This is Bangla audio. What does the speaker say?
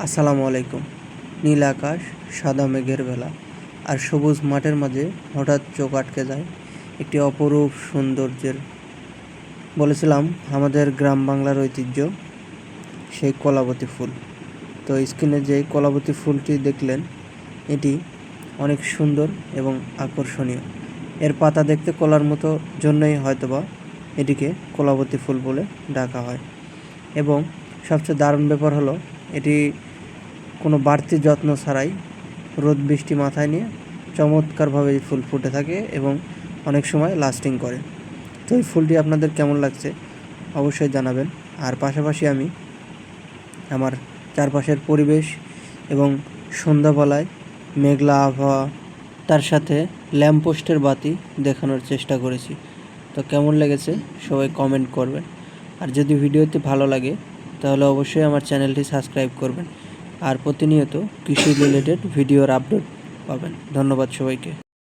আসসালামু আলাইকুম। নীল আকাশ, সাদা মেঘের বেলা আর সবুজ মাঠের মাঝে হঠাৎ চোখ আটকে যায় একটি অপরূপ সৌন্দর্যের। বলেছিলাম আমাদের গ্রাম বাংলার ঐতিহ্য সেই কলাবতী ফুল। তো স্ক্রিনে যে কলাবতী ফুলটি দেখলেন, এটি অনেক সুন্দর এবং আকর্ষণীয়। এর পাতা দেখতে কলার মতো জন্যই হয়তোবা এটিকে কলাবতী ফুল বলে ডাকা হয়। এবং সবচেয়ে দারুণ ব্যাপার হলো, এটি কোনো বাড়তি যত্ন ছাড়াই রোদ বৃষ্টি মাথায় নিয়ে চমৎকারভাবে এই ফুল ফুটে থাকে এবং অনেক সময় লাস্টিং করে। তো এই ফুলটি আপনাদের কেমন লাগছে অবশ্যই জানাবেন। আর পাশাপাশি আমি আমার চারপাশের পরিবেশ এবং সন্ধ্যাবেলায় মেঘলা আবহাওয়া, তার সাথে ল্যাম্পপোস্টের বাতি দেখানোর চেষ্টা করেছি। তো কেমন লেগেছে সবাই কমেন্ট করবেন। আর যদি ভিডিওটি ভালো লাগে তাহলে অবশ্যই আমার চ্যানেলটি সাবস্ক্রাইব করবেন। আর প্রতিনিয়ত কৃষি রিলেটেড ভিডিওর আপডেট পাবেন। ধন্যবাদ সবাইকে।